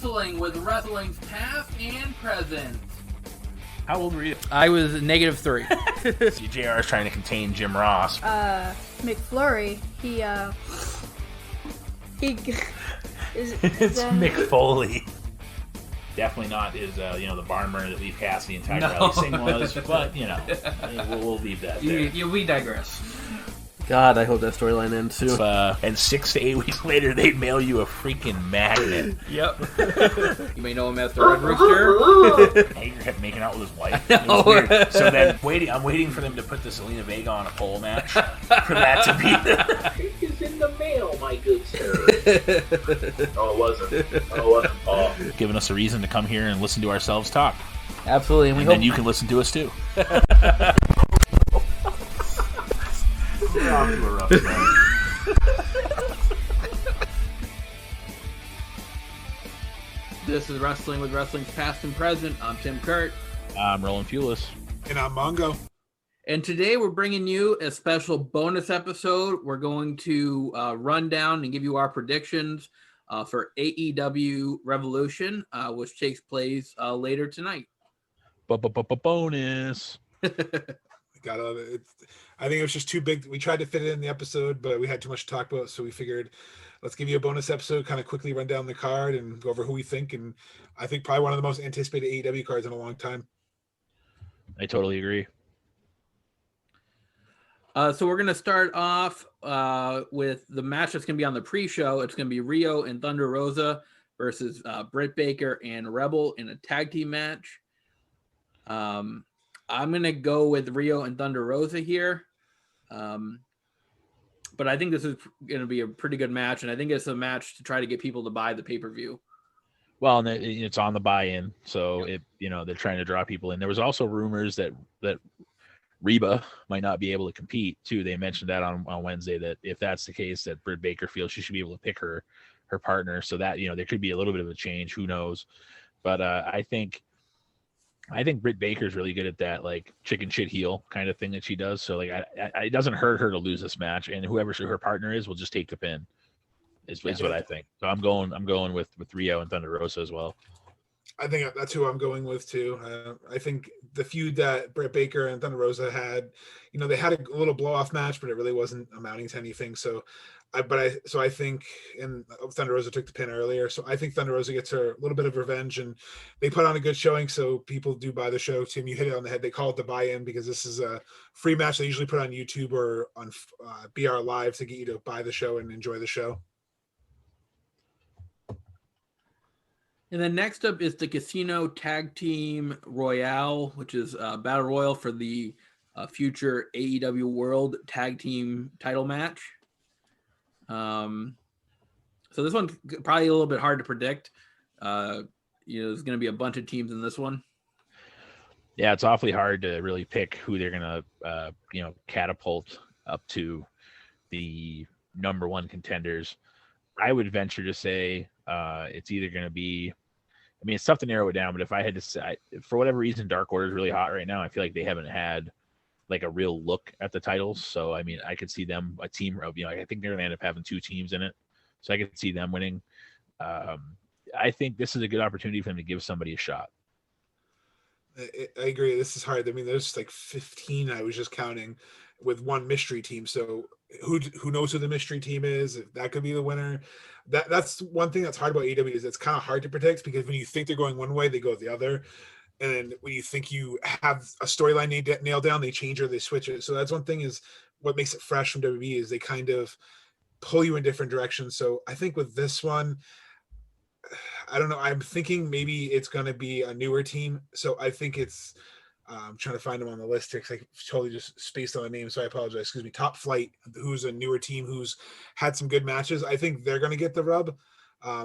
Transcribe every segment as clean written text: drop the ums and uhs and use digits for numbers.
Wrestling with wrestling's past and present. How old were you? I was -3. See, JR is trying to contain Jim Ross. McFlurry, It's Mick Foley. Definitely not his, the barn burner that Leif Cassidy and Tiger Rally Singh was, but, we'll leave that there. We digress. God, I hope that storyline ends soon. And 6 to 8 weeks later, they mail you a freaking magnet. Yep. You may know him as the Red Rooster. Hager kept making out with his wife. It was weird. So then, I'm waiting for them to put the Zelina Vega on a pole match for that to be the... It is in the mail, my good sir. Oh, it wasn't Paul. Giving us a reason to come here and listen to ourselves talk. Absolutely. And then you can listen to us, too. We're off to a rough start. This is Wrestling with Wrestling's Past and Present. I'm Tim Kurt. I'm Roland Pulis. And I'm Mongo. And today we're bringing you a special bonus episode. We're going to run down and give you our predictions for AEW Revolution, which takes place later tonight. Bonus. Gotta love it. I think it was just too big. We tried to fit it in the episode, but we had too much to talk about, so we figured let's give you a bonus episode, kind of quickly run down the card and go over who we think. And I think probably one of the most anticipated AEW cards in a long time. I totally agree. So we're going to start off with the match that's going to be on the pre-show. It's going to be Rio and Thunder Rosa versus Britt Baker and Rebel in a tag team match. I'm going to go with Rio and Thunder Rosa here. But I think this is going to be a pretty good match, and I think it's a match to try to get people to buy the pay-per-view. Well, and it's on the buy-in, so they're trying to draw people in. There was also rumors that Reba might not be able to compete too. They mentioned that on Wednesday, that if that's the case, that Britt Baker feels she should be able to pick her partner, so that there could be a little bit of a change. Who knows? But I think Britt Baker's really good at that, like, chicken shit heel kind of thing that she does. So, like, it doesn't hurt her to lose this match, and whoever her partner is will just take the pin. Is what I think. So I'm going with Rio and Thunder Rosa as well. I think that's who I'm going with too. I think the feud that Britt Baker and Thunder Rosa had, they had a little blow off match, but it really wasn't amounting to anything. So I think, and Thunder Rosa took the pin earlier, so I think Thunder Rosa gets her a little bit of revenge, and they put on a good showing, so people do buy the show. Tim, you hit it on the head. They call it the buy-in because this is a free match they usually put on YouTube or on BR Live to get you to buy the show and enjoy the show. And then next up is the Casino Tag Team Royale, which is a battle royal for the future AEW World Tag Team title match. So this one's probably a little bit hard to predict. There's going to be a bunch of teams in this one. Yeah, it's awfully hard to really pick who they're going to, catapult up to the number one contenders. I would venture to say it's either going to be, it's tough to narrow it down, but if I had to say, for whatever reason, Dark Order is really hot right now. I feel like they haven't had like a real look at the titles. So, I could see them, a team of, I think they're going to end up having 2 teams in it. So I could see them winning. I think this is a good opportunity for them to give somebody a shot. I agree. This is hard. There's like 15 I was just counting with one mystery team. So who knows who the mystery team is? That could be the winner. That's one thing that's hard about AEW is it's kind of hard to predict, because when you think they're going one way, they go the other. And then when you think you have a storyline nailed down, they change or they switch it. So that's one thing, is what makes it fresh from WWE is they kind of pull you in different directions. So I think with this one, I don't know. I'm thinking maybe it's going to be a newer team. So I think it's, I'm trying to find them on the list here because I totally just spaced on the name. So I apologize. Excuse me. Top Flight, who's a newer team who's had some good matches. I think they're going to get the rub.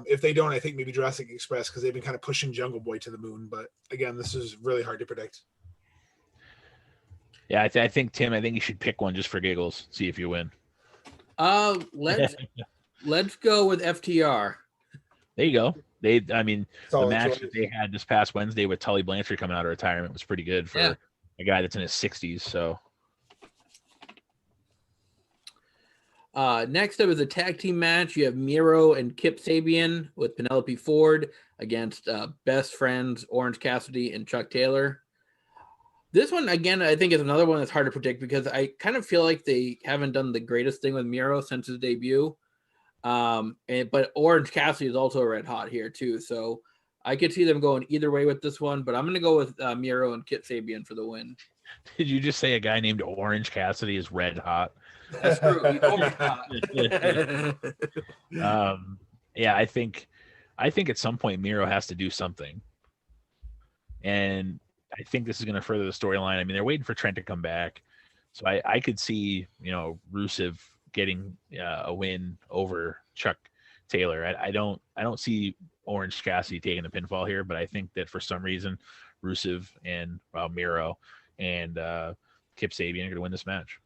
If they don't, I think maybe Jurassic Express, because they've been kind of pushing Jungle Boy to the moon. But again, this is really hard to predict. Yeah, I think, Tim, I think you should pick one just for giggles. See if you win. Let's go with FTR. There you go. The match choice that they had this past Wednesday with Tully Blanchard coming out of retirement was pretty good for a guy that's in his 60s. So, Next up is a tag team match. You have Miro and Kip Sabian with Penelope Ford against best friends Orange Cassidy and Chuck Taylor. This one, again, I think is another one that's hard to predict because I kind of feel like they haven't done the greatest thing with Miro since his debut. But Orange Cassidy is also red hot here too. So I could see them going either way with this one, but I'm going to go with Miro and Kip Sabian for the win. Did you just say a guy named Orange Cassidy is red hot? That's true. He's orange hot. Yeah, I think at some point Miro has to do something, and I think this is going to further the storyline. I mean, they're waiting for Trent to come back, so I could see Rusev getting a win over Chuck Taylor. I don't see Orange Cassidy taking the pinfall here, but I think that for some reason Rusev and Miro and Kip Sabian are going to win this match.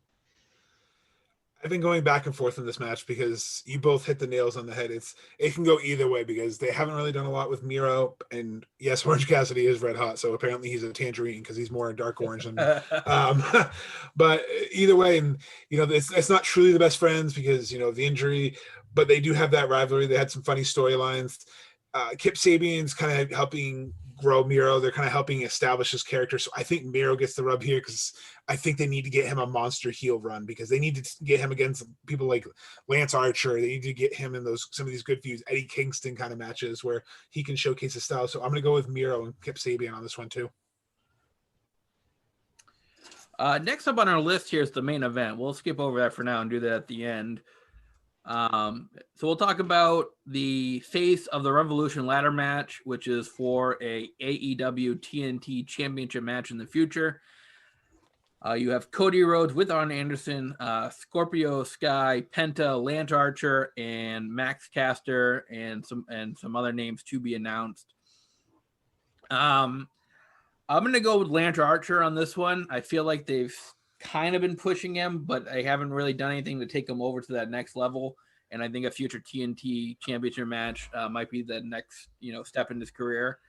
I've been going back and forth in this match because you both hit the nails on the head. It can go either way because they haven't really done a lot with Miro, and yes, Orange Cassidy is red hot, so apparently he's a tangerine because he's more dark orange than. But either way, and it's not truly the best friends because of the injury, but they do have that rivalry. They had some funny storylines. Kip Sabian's kind of helping grow Miro. They're kind of helping establish his character. So I think Miro gets the rub here because I think they need to get him a monster heel run because they need to get him against people like Lance Archer. They need to get him in some of these good feuds, Eddie Kingston kind of matches where he can showcase his style. So I'm going to go with Miro and Kip Sabian on this one too. Next up on our list here is the main event. We'll skip over that for now and do that at the end. So we'll talk about the face of the Revolution ladder match, which is for a AEW TNT championship match in the future. You have Cody Rhodes with Arn Anderson, Scorpio Sky, Penta, Lance Archer, and Max Caster, and some other names to be announced. I'm going to go with Lance Archer on this one. I feel like they've kind of been pushing him, but I haven't really done anything to take him over to that next level. And I think a future TNT championship match might be the next, step in his career.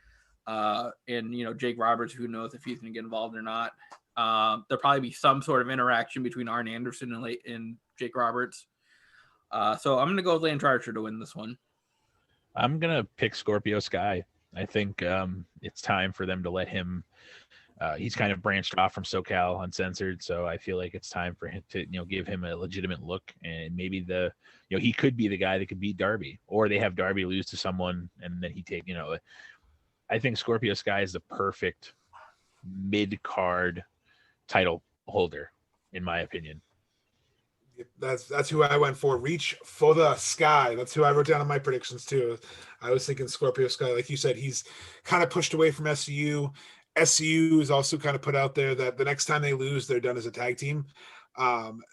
And Jake Roberts, who knows if he's going to get involved or not. There'll probably be some sort of interaction between Arn Anderson and Jake Roberts. So I'm going to go with Lance Archer to win this one. I'm going to pick Scorpio Sky. I think it's time for them to let him. He's kind of branched off from SoCal Uncensored, so I feel like it's time for him to, give him a legitimate look, and maybe he could be the guy that could beat Darby, or they have Darby lose to someone and then he take, I think Scorpio Sky is the perfect mid-card title holder, in my opinion. That's who I went for. Reach for the sky. That's who I wrote down in my predictions too. I was thinking Scorpio Sky. Like you said, he's kind of pushed away from SCU. SCU is also kind of put out there that the next time they lose, they're done as a tag team.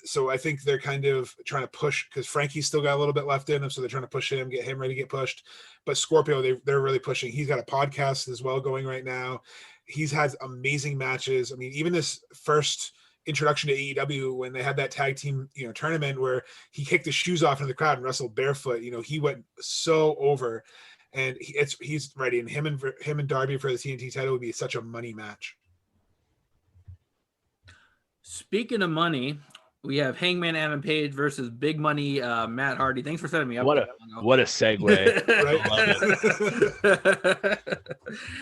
So I think they're kind of trying to push because Frankie's still got a little bit left in him. So they're trying to push him, get him ready to get pushed. But Scorpio, they're really pushing. He's got a podcast as well going right now. He's had amazing matches. I mean, even this first introduction to AEW when they had that tag team, tournament where he kicked his shoes off into the crowd and wrestled barefoot, he went so over, and he's ready. And him and Darby for the TNT title would be such a money match. Speaking of money, we have Hangman Adam Page versus Big Money Matt Hardy. Thanks for setting me up. What a segue.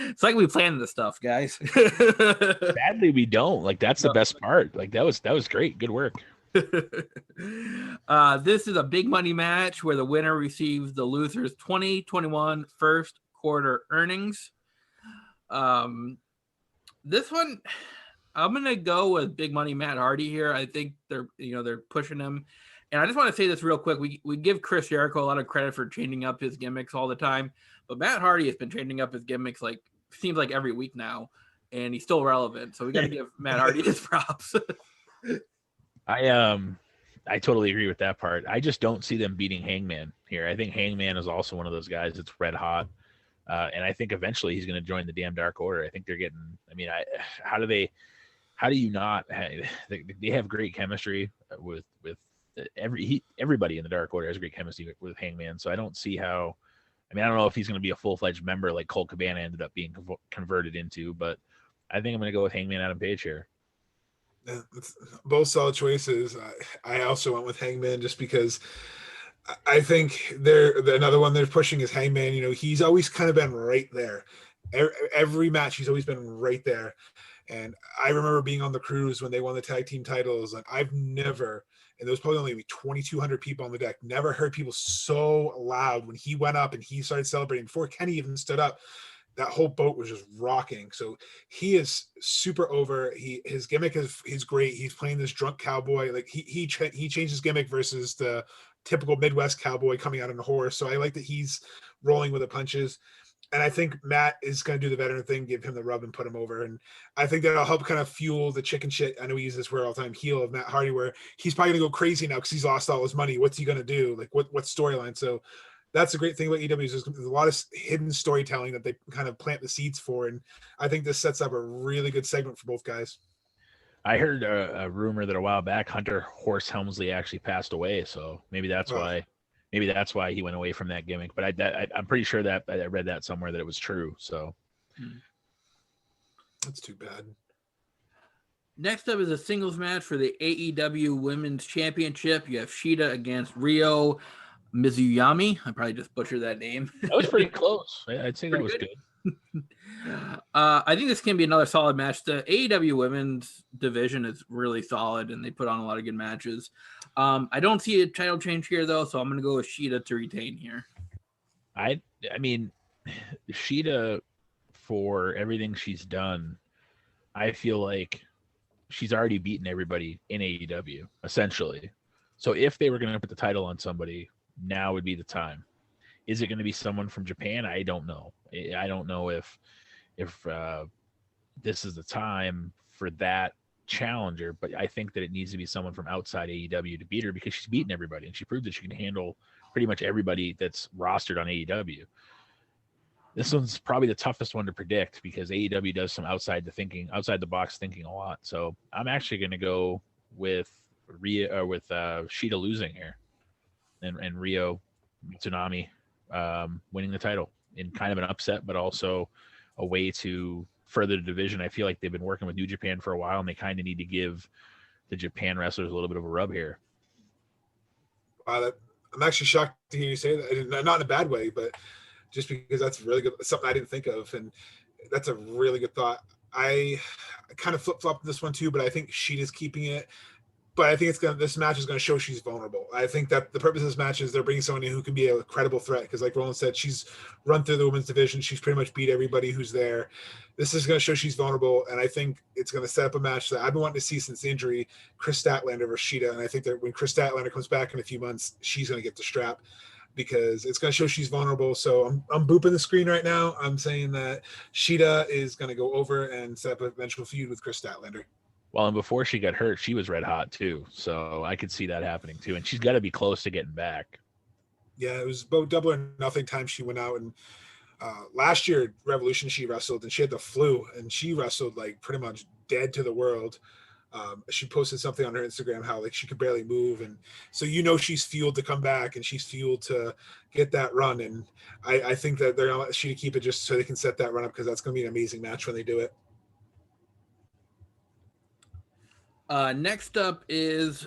It's like we planned this stuff, guys. Sadly, we don't. Like, that's the best part. Like, that was great. Good work. This is a big money match where the winner receives the loser's 2021 first quarter earnings. This one, I'm gonna go with Big Money Matt Hardy here. I think they're pushing him, and I just want to say this real quick. We give Chris Jericho a lot of credit for changing up his gimmicks all the time, but Matt Hardy has been changing up his gimmicks seems like every week now, and he's still relevant. So we got to give Matt Hardy his props. I totally agree with that part. I just don't see them beating Hangman here. I think Hangman is also one of those guys that's red hot. And I think eventually he's going to join the damn Dark Order. I think they're getting, how do you not, they have great chemistry with everybody in the Dark Order has great chemistry with Hangman. So I don't see how, I don't know if he's going to be a full-fledged member like Colt Cabana ended up being converted into, but I think I'm going to go with Hangman Adam Page here. Yeah, it's both solid choices. I also went with Hangman just because I think another one they're pushing is Hangman. You know, he's always kind of been right there. Every match, he's always been right there. And I remember being on the cruise when they won the tag team titles, and I've never, and there was probably only 2,200 people on the deck, never heard people so loud when he went up and he started celebrating before Kenny even stood up. That whole boat was just rocking. So he is super over. His gimmick is great. He's playing this drunk cowboy. Like he changed his gimmick versus the typical Midwest cowboy coming out on a horse. So I like that he's rolling with the punches. And I think Matt is going to do the veteran thing, give him the rub and put him over. And I think that'll help kind of fuel the chicken shit. I know we use this word all the time, heel of Matt Hardy, where he's probably going to go crazy now because he's lost all his money. What's he going to do? Like what storyline? So that's a great thing about EW is there's a lot of hidden storytelling that they kind of plant the seeds for. And I think this sets up a really good segment for both guys. I heard a rumor that a while back Hunter Horse Helmsley actually passed away. So maybe that's why. Maybe that's why he went away from that gimmick. But I'm pretty sure that I read that somewhere that it was true. So that's too bad. Next up is a singles match for the AEW Women's Championship. You have Shida against Ryo Mizuyami. I probably just butchered that name. That was pretty close. I'd say that was good. I think this can be another solid match. The AEW Women's division is really solid, and they put on a lot of good matches. I don't see a title change here, though, so I'm going to go with Shida to retain here. I mean, Shida, for everything she's done, I feel like she's already beaten everybody in AEW, essentially. So if they were going to put the title on somebody, now would be the time. Is it going to be someone from Japan? I don't know. I don't know if this is the time for that challenger, but I think that it needs to be someone from outside AEW to beat her because she's beaten everybody and she proved that she can handle pretty much everybody that's rostered on AEW. This one's probably the toughest one to predict because AEW does some outside the box thinking a lot. So I'm actually going to go with Shida losing here and Ryo Tsunami winning the title in kind of an upset, but also a way to further the division. I feel like they've been working with New Japan for a while, and they kind of need to give the Japan wrestlers a little bit of a rub here. I'm actually shocked to hear you say that. Not in a bad way, but just because that's really good, something I didn't think of, and that's a really good thought. I kind of flip-flopped this one too, but I think Shida's keeping it. But I think this match is going to show she's vulnerable. I think that the purpose of this match is they're bringing someone in who can be a credible threat. Because like Roland said, she's run through the women's division. She's pretty much beat everybody who's there. This is going to show she's vulnerable. And I think it's going to set up a match that I've been wanting to see since the injury, Chris Statlander versus Shida. And I think that when Chris Statlander comes back in a few months, she's going to get the strap because it's going to show she's vulnerable. So I'm booping the screen right now. I'm saying that Shida is going to go over and set up an eventual feud with Chris Statlander. Well, and before she got hurt, she was red hot too. So I could see that happening too. And she's got to be close to getting back. Yeah, it was about double or nothing time she went out. And last year, Revolution, she wrestled and she had the flu and she wrestled like pretty much dead to the world. She posted something on her Instagram how like she could barely move. And so, she's fueled to come back and she's fueled to get that run. And I think that they're going to let Shida keep it just so they can set that run up because that's going to be an amazing match when they do it. Next up is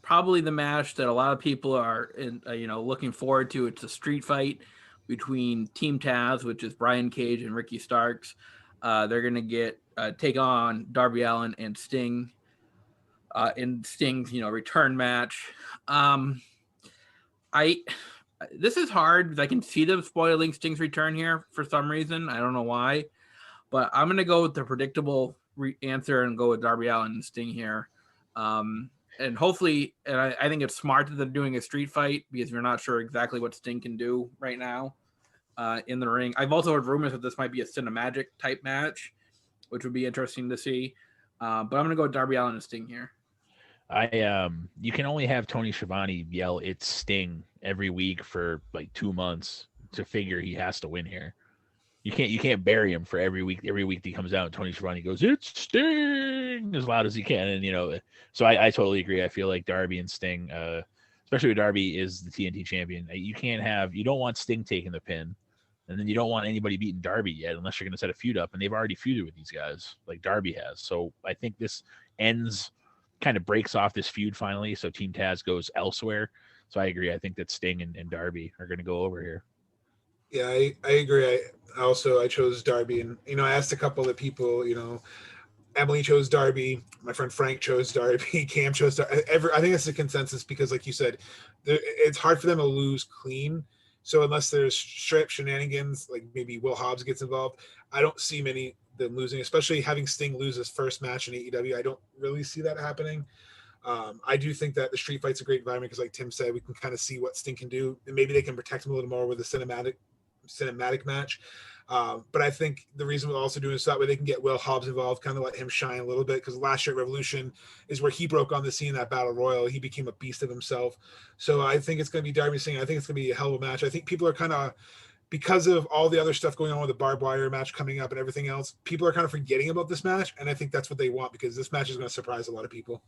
probably the match that a lot of people are looking forward to. It's a street fight between Team Taz, which is Brian Cage and Ricky Starks. They're going to take on Darby Allin and Sting in Sting's return match. This is hard because I can see them spoiling Sting's return here for some reason. I don't know why, but I'm going to go with the predictable answer and go with Darby Allin and Sting here. And hopefully, and I think it's smart that they're doing a street fight because you're not sure exactly what Sting can do right now in the ring. I've also heard rumors that this might be a cinemagic type match, which would be interesting to see. But I'm going to go with Darby Allin and Sting here. You can only have Tony Schiavone yell "It's Sting" every week for like 2 months to figure he has to win here. You can't bury him for every week. Every week he comes out, Tony Schiavone goes, "It's Sting" as loud as he can, and So I totally agree. I feel like Darby and Sting, especially when Darby is the TNT champion, you don't want Sting taking the pin, and then you don't want anybody beating Darby yet, unless you're going to set a feud up, and they've already feuded with these guys like Darby has. So I think kind of breaks off this feud finally. So Team Taz goes elsewhere. So I agree. I think that Sting and Darby are going to go over here. Yeah, I agree. I chose Darby, and I asked a couple of people. Emily chose Darby. My friend Frank chose Darby. Cam chose Darby. I think it's a consensus because, like you said, it's hard for them to lose clean. So unless there's straight up shenanigans, like maybe Will Hobbs gets involved, I don't see many them losing. Especially having Sting lose his first match in AEW, I don't really see that happening. I do think that the street fight's a great environment because, like Tim said, we can kind of see what Sting can do, and maybe they can protect him a little more with a cinematic match. But I think the reason we're also doing it so that way they can get Will Hobbs involved, kind of let him shine a little bit, because last year at Revolution is where he broke on the scene, that Battle Royal. He became a beast of himself. So I think it's going to be Darby Sting. I think it's going to be a hell of a match. I think people are kind of, because of all the other stuff going on with the barbed wire match coming up and everything else, people are kind of forgetting about this match, and I think that's what they want, because this match is going to surprise a lot of people.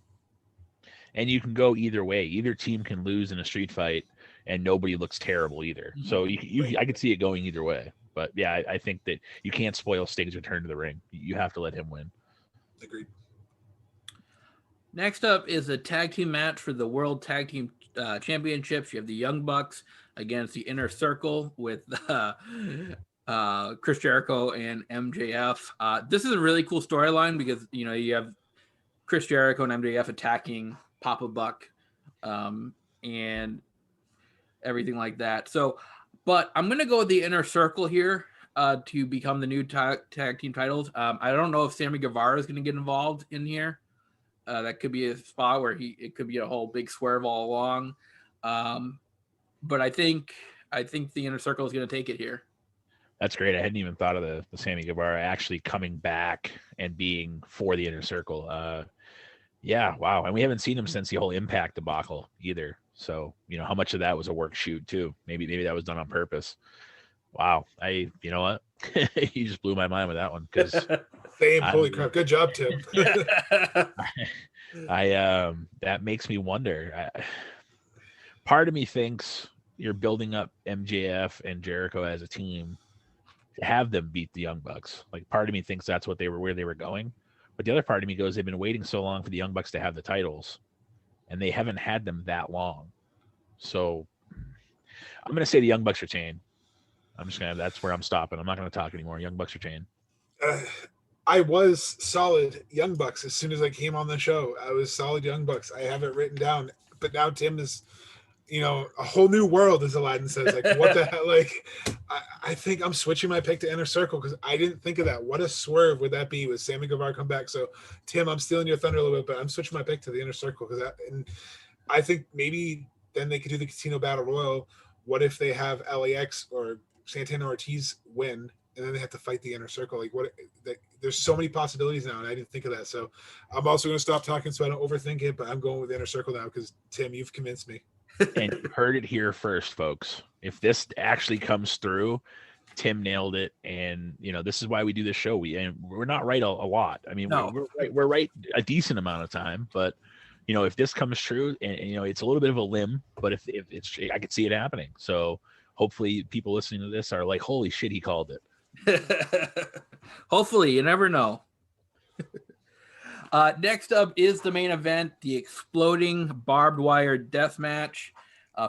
And you can go either way. Either team can lose in a street fight, and nobody looks terrible either. So I could see it going either way. But yeah, I think that you can't spoil Sting's return to the ring. You have to let him win. Agreed. Next up is a tag team match for the World Tag Team Championships. You have the Young Bucks against the Inner Circle with Chris Jericho and MJF. This is a really cool storyline because you have Chris Jericho and MJF attacking Papa Buck and everything like that. So, but I'm going to go with the Inner Circle here to become the new tag team titles. I don't know if Sammy Guevara is going to get involved in here. That could be a spot where it could be a whole big swerve all along. But I think the Inner Circle is going to take it here. That's great. I hadn't even thought of the Sammy Guevara actually coming back and being for the Inner Circle. Yeah, wow. And we haven't seen him since the whole Impact debacle either. So, how much of that was a work shoot too? Maybe that was done on purpose. Wow. You know what? You just blew my mind with that one, because Same. Holy crap. Good job, Tim. That makes me wonder. Part of me thinks you're building up MJF and Jericho as a team to have them beat the Young Bucks. Like, part of me thinks that's where they were going. But the other part of me goes, they've been waiting so long for the Young Bucks to have the titles, and they haven't had them that long. So I'm going to say the Young Bucks retain. That's where I'm stopping. I'm not going to talk anymore. Young Bucks retain. I was solid Young Bucks as soon as I came on the show. I was solid Young Bucks. I have it written down, but now Tim is, a whole new world, as Aladdin says. Like, what the hell? Like, I think I'm switching my pick to Inner Circle because I didn't think of that. What a swerve would that be with Sammy Guevara come back? So, Tim, I'm stealing your thunder a little bit, but I'm switching my pick to the Inner Circle and I think maybe then they could do the Casino Battle Royal. What if they have LAX or Santana Ortiz win, and then they have to fight the Inner Circle? There's so many possibilities now, and I didn't think of that. So I'm also going to stop talking so I don't overthink it, but I'm going with the Inner Circle now because, Tim, you've convinced me. And you heard it here first, folks. If this actually comes through, Tim nailed it. And, this is why we do this show. We're not right a lot. I mean, no. we're right a decent amount of time, but, if this comes true, and, it's a little bit of a limb, but if it's, I could see it happening. So hopefully people listening to this are like, holy shit, he called it. Hopefully, you never know. Next up is the main event, the exploding barbed wire death match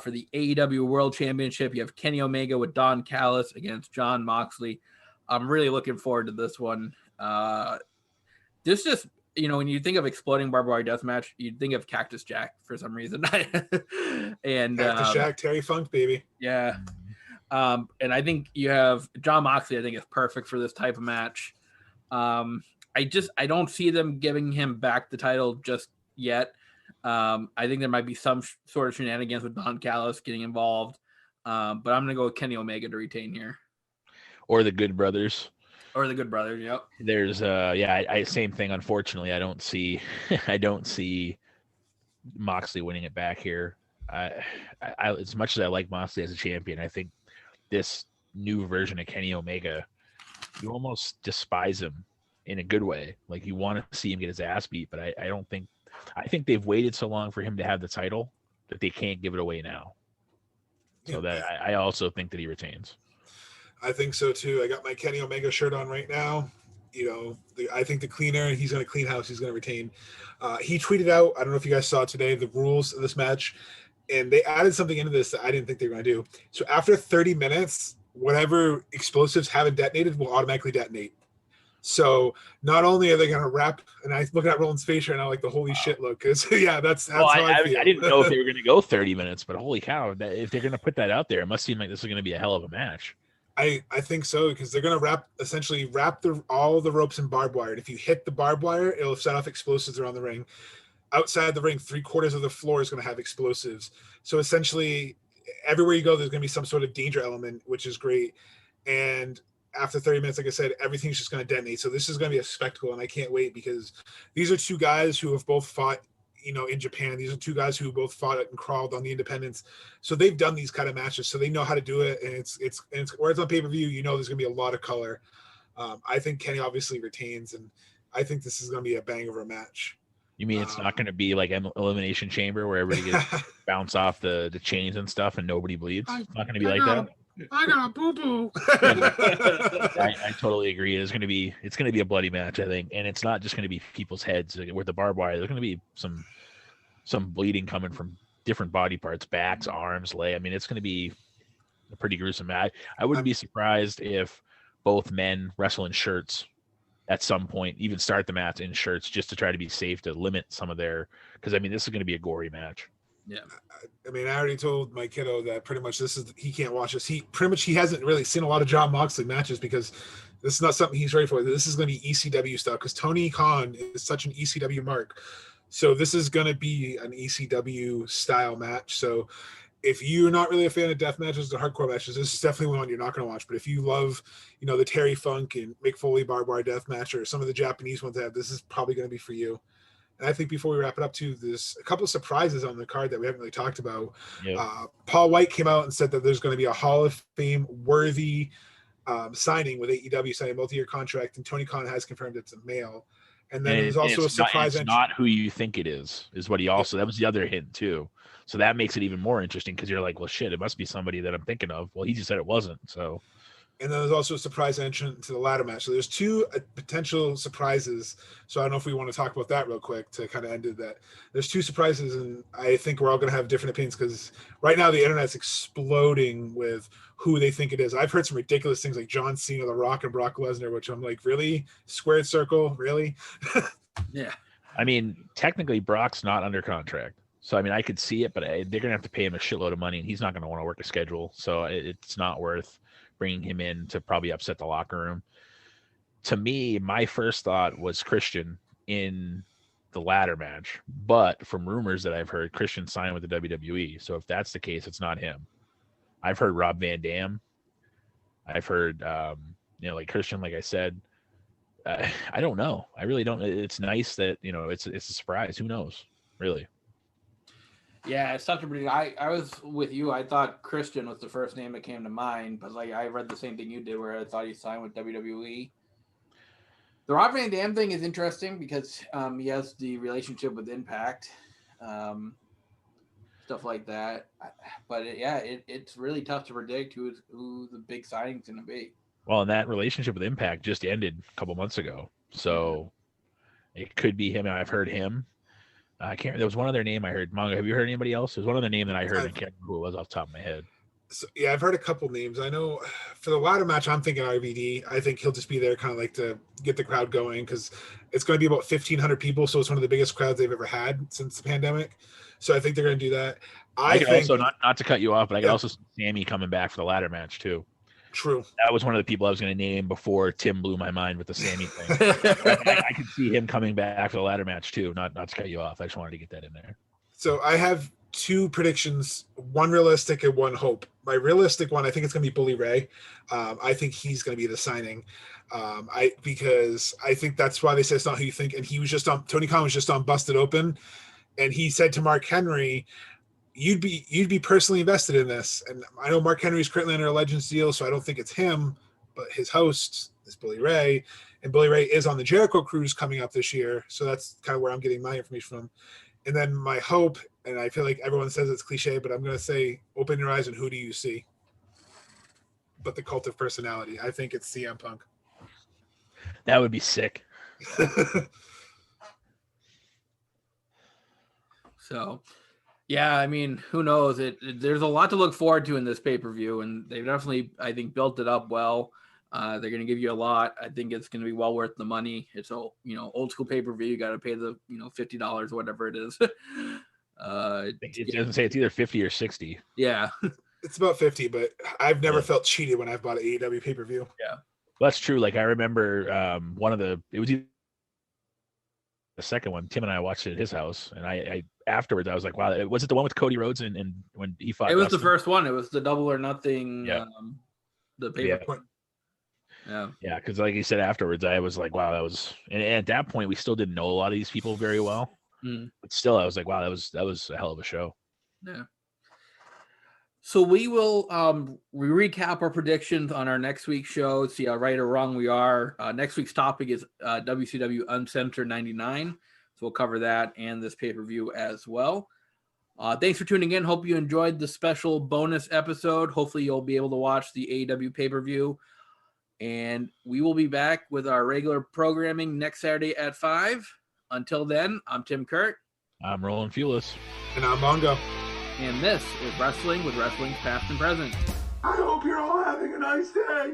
for the AEW World Championship. You have Kenny Omega with Don Callis against Jon Moxley. I'm really looking forward to this one. This just, when you think of exploding barbed wire death match, you'd think of Cactus Jack for some reason. And Cactus Jack, Terry Funk, baby. Yeah. And I think you have Jon Moxley, I think is perfect for this type of match. I don't see them giving him back the title just yet. I think there might be some sort of shenanigans with Don Callis getting involved. But I'm going to go with Kenny Omega to retain here. Or the Good Brothers. Yep. There's same thing. Unfortunately, I don't see Moxley winning it back here. I as much as I like Moxley as a champion, I think this new version of Kenny Omega, you almost despise him in a good way. Like, you want to see him get his ass beat, but I think they've waited so long for him to have the title that they can't give it away now. So that I also think that he retains. I think so too. I got my Kenny Omega shirt on right now. I think the cleaner, he's going to clean house. He's going to retain. He tweeted out, I don't know if you guys saw today, the rules of this match, and they added something into this that I didn't think they were going to do. So after 30 minutes, whatever explosives haven't detonated will automatically detonate. So not only are they going to wrap, and I look at Roland's face right now like the holy shit look, because that's how I feel. I didn't know if they were going to go 30 minutes, but holy cow, if they're going to put that out there, it must seem like this is going to be a hell of a match. I think so, because they're going to wrap all the ropes in barbed wire. And if you hit the barbed wire, it'll set off explosives around the ring. Outside the ring, 3/4 of the floor is going to have explosives. So essentially, everywhere you go, there's going to be some sort of danger element, which is great. And after 30 minutes, like I said, everything's just going to detonate. So this is going to be a spectacle, and I can't wait, because these are two guys who have both fought, in Japan. These are two guys who both fought and crawled on the independents. So they've done these kind of matches, so they know how to do it. And it's where it's on pay-per-view, there's going to be a lot of color. I think Kenny obviously retains, and I think this is going to be a bang of a match. You mean it's not going to be like an Elimination Chamber where everybody gets bounce off the chains and stuff and nobody bleeds? It's not going to be like that. I got a boo-boo. I totally agree. It's going to be a bloody match, I think, and it's not just going to be people's heads with the barbed wire. There's going to be some bleeding coming from different body parts, backs, arms, leg. I mean, it's going to be a pretty gruesome match. I wouldn't be surprised if both men wrestle in shirts at some point, even start the match in shirts, just to try to be safe, to limit some of their, because I mean, this is going to be a gory match. Yeah. I mean, I already told my kiddo that pretty much he can't watch this. He hasn't really seen a lot of Jon Moxley matches, because this is not something he's ready for. This is going to be ECW stuff, because Tony Khan is such an ECW mark. So this is going to be an ECW style match. So if you're not really a fan of death matches or hardcore matches, this is definitely one you're not going to watch. But if you love, the Terry Funk and Mick Foley barbed wire death match, or some of the Japanese ones this is probably going to be for you. And I think before we wrap it up too, there's a couple of surprises on the card that we haven't really talked about. Yep. Paul White came out and said that there's going to be a Hall of Fame worthy signing with AEW, signing a multi-year contract, and Tony Khan has confirmed it's a male. And then there's also a surprise entry. It's not who you think it is what he also, that was the other hint too. So that makes it even more interesting, because you're like, well, shit, it must be somebody that I'm thinking of. Well, he just said it wasn't. So. And then there's also a surprise entrant to the ladder match. So there's two potential surprises. So I don't know if we want to talk about that real quick to kind of end it. That there's two surprises, and I think we're all going to have different opinions, because right now the internet's exploding with who they think it is. I've heard some ridiculous things like John Cena, The Rock, and Brock Lesnar, which I'm like, really? Squared circle? Really? Yeah. I mean, technically Brock's not under contract. So, I mean, I could see it, but they're going to have to pay him a shitload of money, and he's not going to want to work a schedule. So it's not worth bringing him in to probably upset the locker room. To me, my first thought was Christian in the ladder match, but from rumors that I've heard, Christian signed with the WWE. So if that's the case, it's not him. I've heard Rob Van Dam. I've heard, like Christian, like I said, I don't know. I really don't. It's nice that, it's a surprise. Who knows, really? Yeah, it's tough to predict. I was with you. I thought Christian was the first name that came to mind, but I read the same thing you did, where I thought he signed with WWE. The Rob Van Dam thing is interesting because he has the relationship with Impact, stuff like that. But it's really tough to predict who the big signing's going to be. Well, and that relationship with Impact just ended a couple months ago, so it could be him. I've heard him. I can't. There was one other name I heard. Mongo, have you heard anybody else? There's one other name that I heard. I can't remember who it was off the top of my head. So, yeah, I've heard a couple names. I know for the ladder match, I'm thinking RVD. I think he'll just be there, kind of like to get the crowd going, because it's going to be about 1,500 people. So it's one of the biggest crowds they've ever had since the pandemic. So I think they're going to do that. I think also, not to cut you off, but I could also see Sammy coming back for the ladder match too. True. That was one of the people I was going to name before Tim blew my mind with the Sammy thing. I could see him coming back for the ladder match too. Not to cut you off. I just wanted to get that in there. So I have two predictions, one realistic and one hope. My realistic one, I think it's going to be Bully Ray. I think he's going to be the signing. Because I think that's why they say it's not who you think. And he was Tony Khan was just on Busted Open, and he said to Mark Henry, you'd be personally invested in this. And I know Mark Henry's currently under a Legends deal, so I don't think it's him, but his host is Bully Ray, and Bully Ray is on the Jericho Cruise coming up this year. So that's kind of where I'm getting my information from. And then my hope, and I feel like everyone says it's cliche, but I'm going to say, open your eyes and who do you see? But the cult of personality. I think it's CM Punk. That would be sick. So, yeah, I mean, who knows? There's a lot to look forward to in this pay-per-view, and they've definitely, I think, built it up well. They're going to give you a lot. I think it's going to be well worth the money. It's old school pay-per-view. You got to pay the $50 or whatever it is. It doesn't say it's either 50 or 60. Yeah, It's about 50, but I've never felt cheated when I've bought an AEW pay-per-view. yeah. Well, that's true. Like I remember it was the second one. Tim and I watched it at his house, and I afterwards I was like, wow, was it the one with Cody Rhodes and when he fought? It was Dustin? the first one. It was the Double or Nothing. Yeah. The pay-per-view. Yeah, because like you said afterwards, I was like, wow, that was. And at that point, we still didn't know a lot of these people very well, but still, I was like, wow, that was a hell of a show. Yeah. So we will recap our predictions on our next week's show, see how right or wrong we are. Next week's topic is WCW Uncensored 99. So we'll cover that and this pay-per-view as well. Thanks for tuning in. Hope you enjoyed the special bonus episode. Hopefully you'll be able to watch the AEW pay-per-view. And we will be back with our regular programming next Saturday at 5. Until then, I'm Tim Kurt. I'm Roland Fulis. And I'm Mongo. And this is Wrestling with Wrestling's Past and Present. I hope you're all having a nice day.